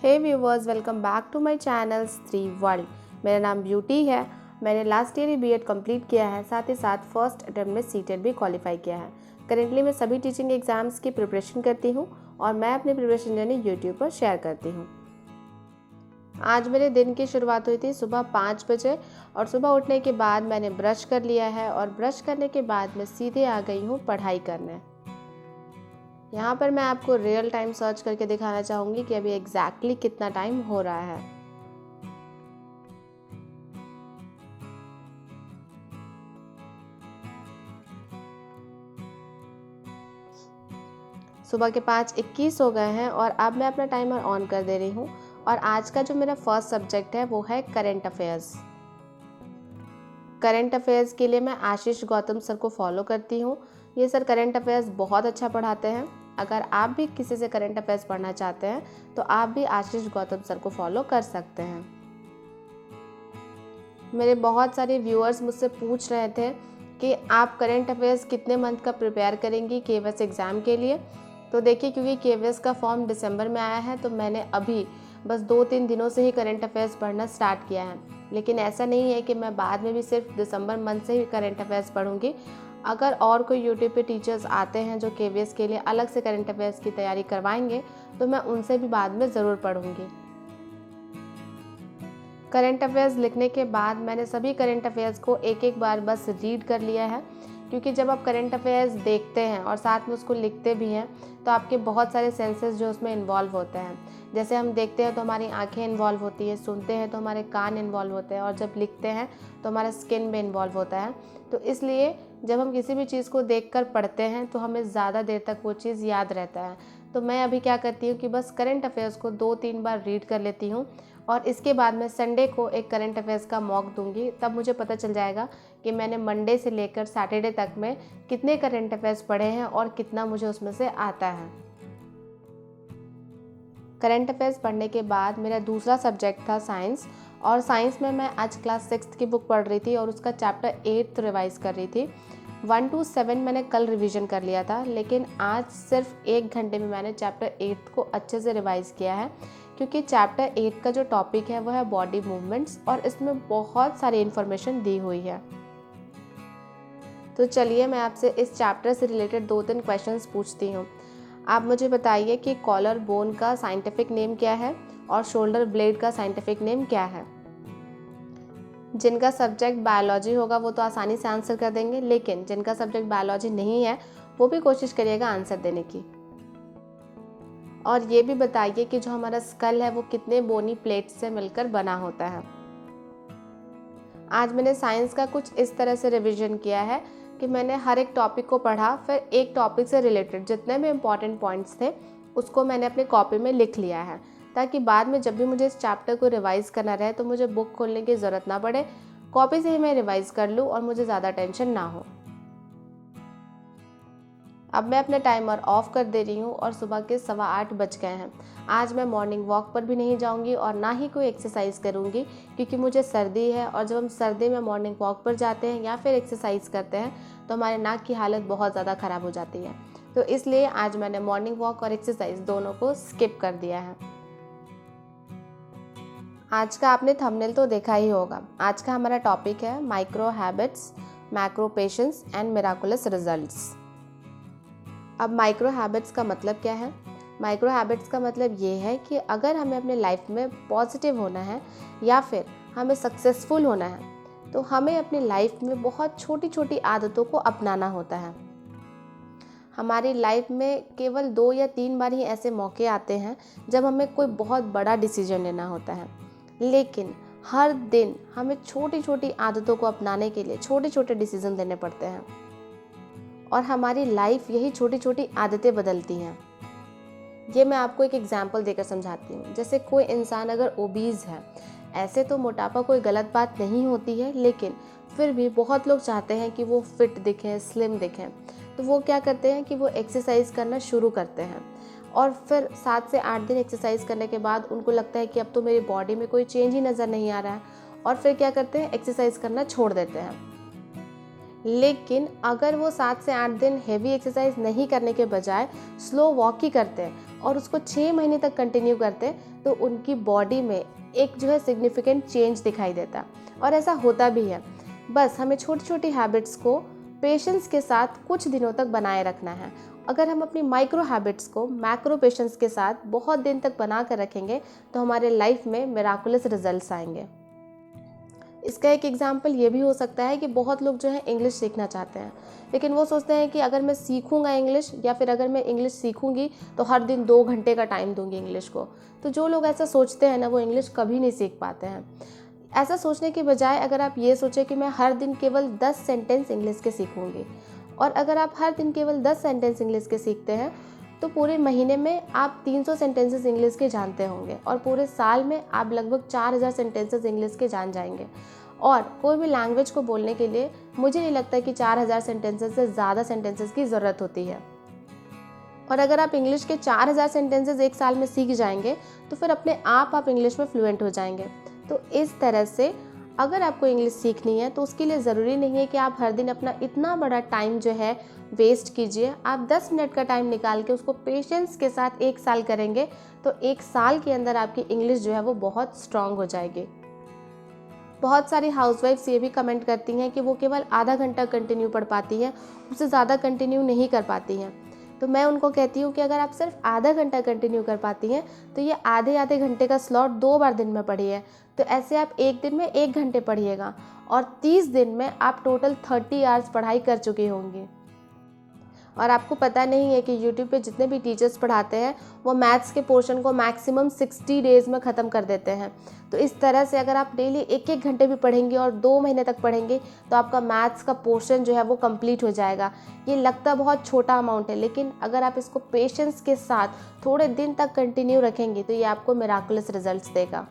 Hey viewers, welcome back to my channel Stree world. मेरा नाम Beauty है। मैंने लास्ट ईयर ही बीएड कंप्लीट किया है, साथ ही साथ फर्स्ट अटेम्प्ट में सीटेट भी क्वालिफाई किया है। करेंटली मैं सभी टीचिंग एग्जाम्स की प्रिपरेशन करती हूँ और मैं अपनी प्रिपरेशन जर्नी यूट्यूब पर शेयर करती हूँ। आज मेरे दिन की शुरुआत हुई थी सुबह 5 बजे और सुबह उठने के बाद मैंने ब्रश कर लिया है और ब्रश करने के बाद मैं सीधे आ गई हूँ पढ़ाई करने। यहाँ पर मैं आपको रियल टाइम सर्च करके दिखाना चाहूँगी कि अभी एग्जैक्टली कितना टाइम हो रहा है। सुबह के 5:21 हो गए हैं और अब मैं अपना टाइमर ऑन कर दे रही हूँ और आज का जो मेरा फर्स्ट सब्जेक्ट है वो है करंट अफेयर्स। करंट अफेयर्स के लिए मैं आशीष गौतम सर को फॉलो करती हूँ। ये सर करंट अफेयर्स बहुत अच्छा पढ़ाते हैं। अगर आप भी किसी से करंट अफेयर्स पढ़ना चाहते हैं तो आप भी आशीष गौतम सर को फॉलो कर सकते हैं। मेरे बहुत सारे व्यूअर्स मुझसे पूछ रहे थे कि आप करंट अफेयर्स कितने मंथ का प्रिपेयर करेंगी केवीएस एग्ज़ाम के लिए। तो देखिए, क्योंकि केवीएस का फॉर्म दिसंबर में आया है तो मैंने अभी बस 2-3 दिनों से ही करंट अफेयर्स पढ़ना स्टार्ट किया है। लेकिन ऐसा नहीं है कि मैं बाद में भी सिर्फ दिसंबर मंथ से ही करंट अफेयर्स पढ़ूंगी। अगर और कोई यूट्यूब पे टीचर्स आते हैं जो केवीएस के लिए अलग से करंट अफेयर्स की तैयारी करवाएंगे तो मैं उनसे भी बाद में ज़रूर पढ़ूंगी। करंट अफेयर्स लिखने के बाद मैंने सभी करंट अफेयर्स को एक एक बार बस रीड कर लिया है, क्योंकि जब आप करंट अफेयर्स देखते हैं और साथ में उसको लिखते भी हैं तो आपके बहुत सारे सेंसेस जो उसमें इन्वॉल्व होते हैं। जैसे हम देखते हैं तो हमारी आंखें इन्वॉल्व होती है, सुनते हैं तो हमारे कान इन्वॉल्व होते हैं और जब लिखते हैं तो हमारा स्किन भी इन्वॉल्व होता है। तो इसलिए जब हम किसी भी चीज़ को देखकर पढ़ते हैं तो हमें ज़्यादा देर तक वो चीज़ याद रहता है। तो मैं अभी क्या करती हूँ कि बस करंट अफेयर्स को 2-3 बार रीड कर लेती हूँ और इसके बाद मैं संडे को एक करंट अफेयर्स का मॉक दूंगी। तब मुझे पता चल जाएगा कि मैंने मंडे से लेकर सैटरडे तक में कितने करंट अफेयर्स पढ़े हैं और कितना मुझे उसमें से आता है। करंट अफेयर्स पढ़ने के बाद मेरा दूसरा सब्जेक्ट था साइंस, और साइंस में मैं आज क्लास 6 की बुक पढ़ रही थी और उसका चैप्टर 8 रिवाइज कर रही थी। 1 to 7 मैंने कल रिवीजन कर लिया था, लेकिन आज सिर्फ 1 घंटे में मैंने चैप्टर 8 को अच्छे से रिवाइज किया है, क्योंकि चैप्टर 8 का जो टॉपिक है वो है बॉडी मूवमेंट्स और इसमें बहुत सारी इन्फॉर्मेशन दी हुई है। तो चलिए मैं आपसे इस चैप्टर से रिलेटेड 2-3 क्वेश्चंस पूछती हूँ। आप मुझे बताइए कि कॉलर बोन का साइंटिफिक नेम क्या है और शोल्डर ब्लेड का साइंटिफिक नेम क्या है। जिनका सब्जेक्ट बायोलॉजी होगा वो तो आसानी से आंसर कर देंगे, लेकिन जिनका सब्जेक्ट बायोलॉजी नहीं है वो भी कोशिश करिएगा आंसर देने की। और ये भी बताइए कि जो हमारा स्कल है वो कितने बोनी प्लेट्स से मिलकर बना होता है। आज मैंने साइंस का कुछ इस तरह से रिवीजन किया है कि मैंने हर एक टॉपिक को पढ़ा, फिर एक टॉपिक से रिलेटेड जितने भी इम्पॉर्टेंट पॉइंट्स थे उसको मैंने अपने कॉपी में लिख लिया है, ताकि बाद में जब भी मुझे इस चैप्टर को रिवाइज़ करना रहे तो मुझे बुक खोलने की ज़रूरत ना पड़े, कॉपी से ही मैं रिवाइज़ कर लूँ और मुझे ज़्यादा टेंशन ना हो। अब मैं अपना टाइमर ऑफ कर दे रही हूँ और सुबह के 8:15 बज गए हैं। आज मैं मॉर्निंग वॉक पर भी नहीं जाऊँगी और ना ही कोई एक्सरसाइज करूँगी, क्योंकि मुझे सर्दी है और जब हम सर्दी में मॉर्निंग वॉक पर जाते हैं या फिर एक्सरसाइज करते हैं तो हमारे नाक की हालत बहुत ज़्यादा ख़राब हो जाती है। तो इसलिए आज मैंने मॉर्निंग वॉक और एक्सरसाइज दोनों को स्किप कर दिया है। आज का आपने थंबनेल तो देखा ही होगा। आज का हमारा टॉपिक है micro habits, macro patience and miraculous results. अब माइक्रो हैबिट्स का मतलब क्या है? माइक्रो हैबिट्स का मतलब ये है कि अगर हमें अपने लाइफ में पॉजिटिव होना है या फिर हमें सक्सेसफुल होना है तो हमें अपनी लाइफ में बहुत छोटी छोटी आदतों को अपनाना होता है। हमारी लाइफ में केवल 2 या 3 बार ही ऐसे मौके आते हैं जब हमें कोई बहुत बड़ा डिसीजन लेना होता है, लेकिन हर दिन हमें छोटी छोटी आदतों को अपनाने के लिए छोटे छोटे डिसीजन लेने पड़ते हैं और हमारी लाइफ यही छोटी छोटी आदतें बदलती हैं। ये मैं आपको एक एग्जांपल देकर समझाती हूँ। जैसे कोई इंसान अगर ओबीज है, ऐसे तो मोटापा कोई गलत बात नहीं होती है, लेकिन फिर भी बहुत लोग चाहते हैं कि वो फिट दिखें, स्लिम दिखें, तो वो क्या करते हैं कि वो एक्सरसाइज करना शुरू करते हैं और फिर 7 से 8 दिन एक्सरसाइज करने के बाद उनको लगता है कि अब तो मेरी बॉडी में कोई चेंज ही नज़र नहीं आ रहा है और फिर क्या करते हैं, एक्सरसाइज करना छोड़ देते हैं। लेकिन अगर वो 7 से 8 दिन हेवी एक्सरसाइज नहीं करने के बजाय स्लो वॉक ही करते हैं और उसको 6 महीने तक कंटिन्यू करते तो उनकी बॉडी में एक जो है सिग्निफिकेंट चेंज दिखाई देता, और ऐसा होता भी है। बस हमें छोटी छोटी हैबिट्स को पेशेंस के साथ कुछ दिनों तक बनाए रखना है। अगर हम अपनी माइक्रो हैबिट्स को मैक्रो पेशेंस के साथ बहुत दिन तक बना कर रखेंगे तो हमारे लाइफ में मिराकुलस रिजल्ट्स आएंगे। इसका एक एग्जाम्पल ये भी हो सकता है कि बहुत लोग जो है इंग्लिश सीखना चाहते हैं, लेकिन वो सोचते हैं कि अगर मैं सीखूंगा इंग्लिश, या फिर अगर मैं इंग्लिश सीखूंगी तो हर दिन 2 घंटे का टाइम दूंगी इंग्लिश को। तो जो लोग ऐसा सोचते हैं ना, वो इंग्लिश कभी नहीं सीख पाते हैं। ऐसा सोचने के बजाय अगर आप ये सोचें कि मैं हर दिन केवल 10 सेंटेंस इंग्लिश के सीखूंगी, और अगर आप हर दिन केवल 10 सेंटेंस इंग्लिश के सीखते हैं तो पूरे महीने में आप 300 सेंटेंसेस इंग्लिश के जानते होंगे, और पूरे साल में आप लगभग 4000 सेंटेंसेस इंग्लिश के जान जाएंगे। और कोई भी लैंग्वेज को बोलने के लिए मुझे नहीं लगता कि 4000 सेंटेंसेस से ज़्यादा सेंटेंसेस की ज़रूरत होती है। और अगर आप इंग्लिश के 4000 सेंटेंसेस एक साल में सीख जाएंगे तो फिर अपने आप इंग्लिश में फ्लुएंट हो जाएंगे। तो इस तरह से अगर आपको इंग्लिश सीखनी है तो उसके लिए ज़रूरी नहीं है कि आप हर दिन अपना इतना बड़ा टाइम जो है वेस्ट कीजिए। आप 10 मिनट का टाइम निकाल के उसको पेशेंस के साथ 1 साल करेंगे तो 1 साल के अंदर आपकी इंग्लिश जो है वो बहुत स्ट्रांग हो जाएगी। बहुत सारी हाउसवाइफ्स ये भी कमेंट करती हैं कि वो केवल आधा घंटा कंटिन्यू पढ़ पाती हैं, उससे ज़्यादा कंटिन्यू नहीं कर पाती हैं। तो मैं उनको कहती हूँ कि अगर आप सिर्फ आधा घंटा कंटिन्यू कर पाती हैं तो ये आधे आधे घंटे का स्लॉट 2 बार दिन में पढ़िए। तो ऐसे आप एक दिन में 1 घंटे पढ़िएगा और 30 दिन में आप टोटल 30 आवर्स पढ़ाई कर चुकी होंगी। और आपको पता नहीं है कि YouTube पे जितने भी टीचर्स पढ़ाते हैं वो मैथ्स के पोर्शन को मैक्सिमम 60 डेज़ में ख़त्म कर देते हैं। तो इस तरह से अगर आप डेली 1-1 घंटे भी पढ़ेंगे और 2 महीने तक पढ़ेंगे तो आपका मैथ्स का पोर्शन जो है वो कंप्लीट हो जाएगा। ये लगता बहुत छोटा अमाउंट है, लेकिन अगर आप इसको पेशेंस के साथ थोड़े दिन तक कंटिन्यू रखेंगे तो ये आपको मिराकुलस रिजल्ट्स देगा।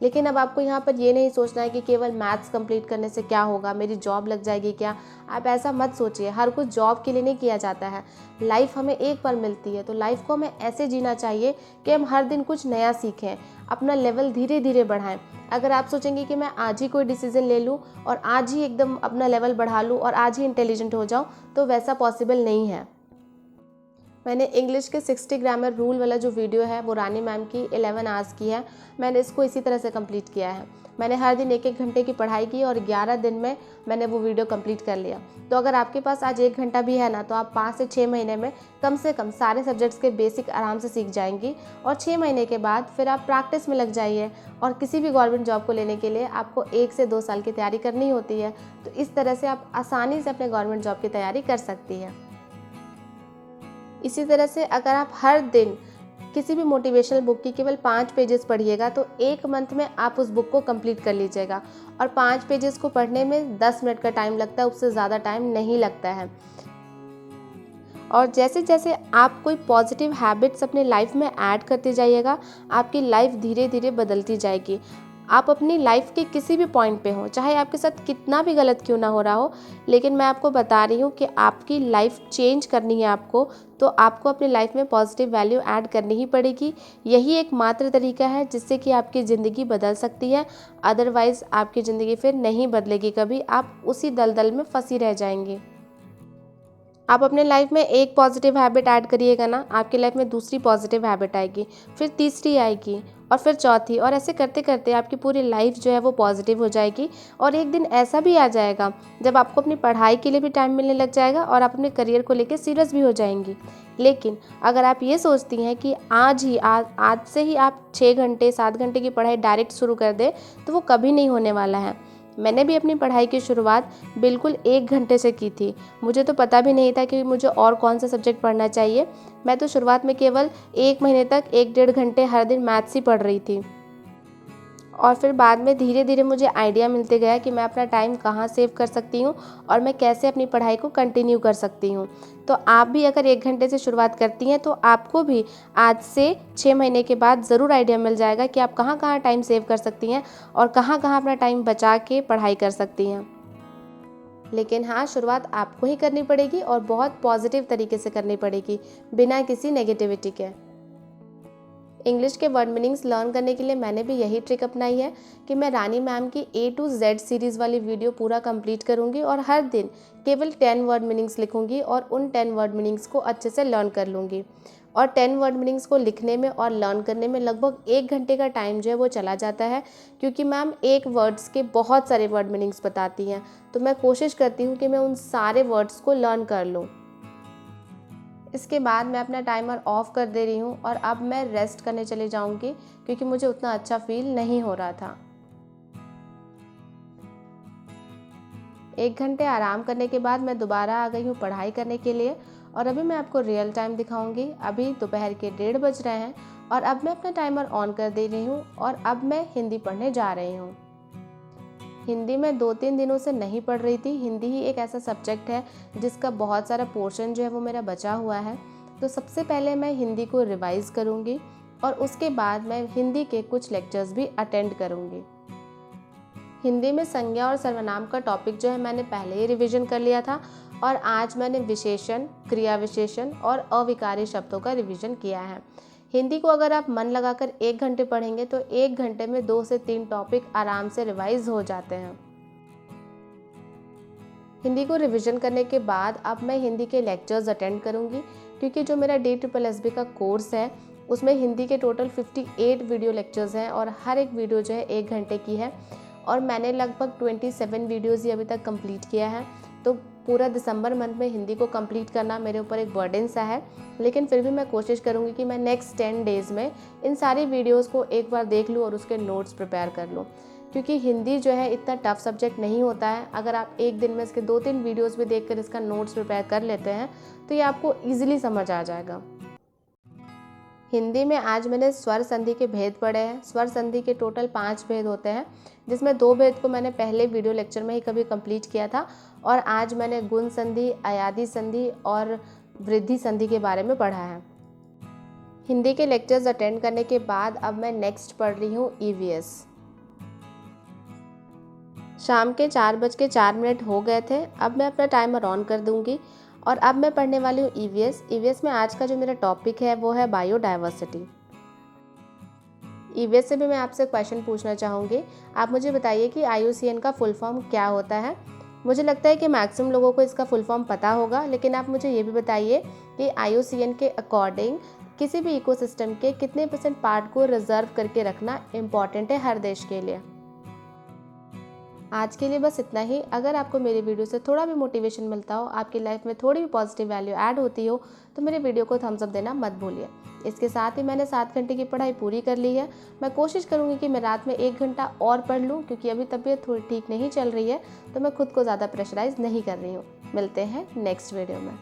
लेकिन अब आपको यहाँ पर ये नहीं सोचना है कि केवल मैथ्स कंप्लीट करने से क्या होगा, मेरी जॉब लग जाएगी क्या। आप ऐसा मत सोचिए, हर कुछ जॉब के लिए नहीं किया जाता है। लाइफ हमें एक बार मिलती है, तो लाइफ को हमें ऐसे जीना चाहिए कि हम हर दिन कुछ नया सीखें, अपना लेवल धीरे धीरे बढ़ाएं। अगर आप सोचेंगे कि मैं आज ही कोई डिसीजन ले लूँ और आज ही एकदम अपना लेवल बढ़ा लूँ और आज ही इंटेलिजेंट हो जाऊँ, तो वैसा पॉसिबल नहीं है। मैंने इंग्लिश के 60 ग्रामर रूल वाला जो वीडियो है वो रानी मैम की 11 आवर्स की है। मैंने इसको इसी तरह से कंप्लीट किया है। मैंने हर दिन 1-1 घंटे की पढ़ाई की और 11 दिन में मैंने वो वीडियो कंप्लीट कर लिया। तो अगर आपके पास आज 1 घंटा भी है ना, तो आप 5 से 6 महीने में कम से कम सारे सब्जेक्ट्स के बेसिक आराम से सीख जाएंगी। और 6 महीने के बाद फिर आप प्रैक्टिस में लग जाइए। और किसी भी गवर्नमेंट जॉब को लेने के लिए आपको 1 से 2 साल की तैयारी करनी होती है। तो इस तरह से आप आसानी से अपने गवर्नमेंट जॉब की तैयारी कर सकती हैं। इसी तरह से अगर आप हर दिन किसी भी मोटिवेशनल बुक की केवल 5 पेजेस पढ़िएगा तो 1 मंथ में आप उस बुक को कंप्लीट कर लीजिएगा। और 5 पेजेस को पढ़ने में 10 मिनट का टाइम लगता है, उससे ज़्यादा टाइम नहीं लगता है। और जैसे जैसे आप कोई पॉजिटिव हैबिट्स अपने लाइफ में ऐड करते जाइएगा, आपकी लाइफ धीरे धीरे बदलती जाएगी। आप अपनी लाइफ के किसी भी पॉइंट पे हो, चाहे आपके साथ कितना भी गलत क्यों ना हो रहा हो, लेकिन मैं आपको बता रही हूँ कि आपकी लाइफ चेंज करनी है आपको, तो आपको अपनी लाइफ में पॉजिटिव वैल्यू ऐड करनी ही पड़ेगी। यही एक मात्र तरीका है जिससे कि आपकी ज़िंदगी बदल सकती है। अदरवाइज़ आपकी ज़िंदगी फिर नहीं बदलेगी कभी, आप उसी दलदल में फंसी रह जाएंगी। आप अपने लाइफ में एक पॉजिटिव हैबिट ऐड करिएगा ना, आपकी लाइफ में दूसरी पॉजिटिव हैबिट आएगी, फिर तीसरी आएगी और फिर चौथी, और ऐसे करते करते आपकी पूरी लाइफ जो है वो पॉजिटिव हो जाएगी। और एक दिन ऐसा भी आ जाएगा जब आपको अपनी पढ़ाई के लिए भी टाइम मिलने लग जाएगा और आप अपने करियर को लेकर सीरियस भी हो जाएंगी। लेकिन अगर आप ये सोचती हैं कि आज से ही आप 6 घंटे 7 घंटे की पढ़ाई डायरेक्ट शुरू कर दें, तो वो कभी नहीं होने वाला है। मैंने भी अपनी पढ़ाई की शुरुआत बिल्कुल 1 घंटे से की थी। मुझे तो पता भी नहीं था कि मुझे और कौन सा सब्जेक्ट पढ़ना चाहिए। मैं तो शुरुआत में केवल 1 महीने तक 1-1.5 घंटे हर दिन मैथ्स ही पढ़ रही थी। और फिर बाद में धीरे धीरे मुझे आइडिया मिलते गया कि मैं अपना टाइम कहाँ सेव कर सकती हूँ और मैं कैसे अपनी पढ़ाई को कंटिन्यू कर सकती हूँ। तो आप भी अगर 1 घंटे से शुरुआत करती हैं तो आपको भी आज से 6 महीने के बाद ज़रूर आइडिया मिल जाएगा कि आप कहाँ कहाँ टाइम सेव कर सकती हैं और कहाँ कहाँ अपना टाइम बचा के पढ़ाई कर सकती हैं। लेकिन हाँ, शुरुआत आपको ही करनी पड़ेगी और बहुत पॉजिटिव तरीके से करनी पड़ेगी, बिना किसी नेगेटिविटी के। इंग्लिश के वर्ड मीनिंग्स लर्न करने के लिए मैंने भी यही ट्रिक अपनाई है कि मैं रानी मैम की A to Z सीरीज़ वाली वीडियो पूरा कंप्लीट करूँगी और हर दिन केवल 10 वर्ड मीनिंग्स लिखूँगी और उन 10 वर्ड मीनिंग्स को अच्छे से लर्न कर लूँगी। और 10 वर्ड मीनिंग्स को लिखने में और लर्न करने में लगभग 1 घंटे का टाइम जो है वो चला जाता है, क्योंकि मैम एक वर्ड्स के बहुत सारे वर्ड मीनिंग्स बताती हैं, तो मैं कोशिश करती हूँ कि मैं उन सारे वर्ड्स को लर्न कर लूँ। इसके बाद मैं अपना टाइमर ऑफ कर दे रही हूँ और अब मैं रेस्ट करने चली जाऊँगी, क्योंकि मुझे उतना अच्छा फील नहीं हो रहा था। 1 घंटे आराम करने के बाद मैं दोबारा आ गई हूँ पढ़ाई करने के लिए, और अभी मैं आपको रियल टाइम दिखाऊंगी। अभी दोपहर के 1:30 बज रहे हैं और अब मैं अपना टाइमर ऑन कर दे रही हूँ और अब मैं हिंदी पढ़ने जा रही हूँ। हिंदी में 2-3 दिनों से नहीं पढ़ रही थी। हिंदी ही एक ऐसा सब्जेक्ट है जिसका बहुत सारा पोर्शन जो है वो मेरा बचा हुआ है। तो सबसे पहले मैं हिंदी को रिवाइज़ करूँगी और उसके बाद मैं हिंदी के कुछ लेक्चर्स भी अटेंड करूँगी। हिंदी में संज्ञा और सर्वनाम का टॉपिक जो है मैंने पहले ही रिवीजन कर लिया था, और आज मैंने विशेषण, क्रिया विशेषण और अविकारी शब्दों का रिवीजन किया है। हिंदी को अगर आप मन लगाकर 1 घंटे पढ़ेंगे तो 1 घंटे में 2 से 3 टॉपिक आराम से रिवाइज हो जाते हैं। हिंदी को रिवीजन करने के बाद अब मैं हिंदी के लेक्चर्स अटेंड करूंगी, क्योंकि जो मेरा DSSB का कोर्स है उसमें हिंदी के टोटल 58 वीडियो लेक्चर्स हैं और हर एक वीडियो जो है 1 घंटे की है, और मैंने लगभग 27 वीडियोज़ ही अभी तक कंप्लीट किया है। तो पूरा दिसंबर मंथ में हिंदी को कंप्लीट करना मेरे ऊपर एक बर्डन सा है, लेकिन फिर भी मैं कोशिश करूँगी कि मैं नेक्स्ट 10 डेज़ में इन सारी वीडियोज़ को एक बार देख लूँ और उसके नोट्स प्रिपेयर कर लूँ, क्योंकि हिंदी जो है इतना टफ सब्जेक्ट नहीं होता है। अगर आप एक दिन में इसके 2-3 वीडियोज़ भी देख कर इसका नोट्स प्रिपेयर कर लेते हैं तो ये आपको ईजिली समझ आ जाएगा। हिंदी में आज मैंने स्वर संधि के भेद पढ़े हैं। स्वर संधि के टोटल 5 भेद होते हैं, जिसमें 2 भेद को मैंने पहले वीडियो लेक्चर में ही कभी कंप्लीट किया था, और आज मैंने गुण संधि, अयादि संधि और वृद्धि संधि के बारे में पढ़ा है। हिंदी के लेक्चर्स अटेंड करने के बाद अब मैं नेक्स्ट पढ़ रही हूँ EVS। शाम के 4:04 हो गए थे। अब मैं अपना टाइमर ऑन कर दूँगी और अब मैं पढ़ने वाली हूँ EVS में आज का जो मेरा टॉपिक है वो है बायोडाइवर्सिटी। EVS से भी मैं आपसे क्वेश्चन पूछना चाहूँगी। आप मुझे बताइए कि IUCN का फुल फॉर्म क्या होता है। मुझे लगता है कि मैक्सिमम लोगों को इसका फुल फॉर्म पता होगा, लेकिन आप मुझे ये भी बताइए कि IUCN के अकॉर्डिंग किसी भी इकोसिस्टम के कितने % पार्ट को रिजर्व करके रखना इम्पॉर्टेंट है हर देश के लिए। आज के लिए बस इतना ही। अगर आपको मेरी वीडियो से थोड़ा भी मोटिवेशन मिलता हो, आपकी लाइफ में थोड़ी भी पॉजिटिव वैल्यू ऐड होती हो, तो मेरे वीडियो को थम्स अप देना मत भूलिए। इसके साथ ही मैंने 7 घंटे की पढ़ाई पूरी कर ली है। मैं कोशिश करूँगी कि मैं रात में 1 घंटा और पढ़ लूँ, क्योंकि अभी तबीयत थोड़ी ठीक नहीं चल रही है, तो मैं खुद को ज़्यादा प्रेशराइज नहीं कर रही हूँ। मिलते हैं नेक्स्ट वीडियो में।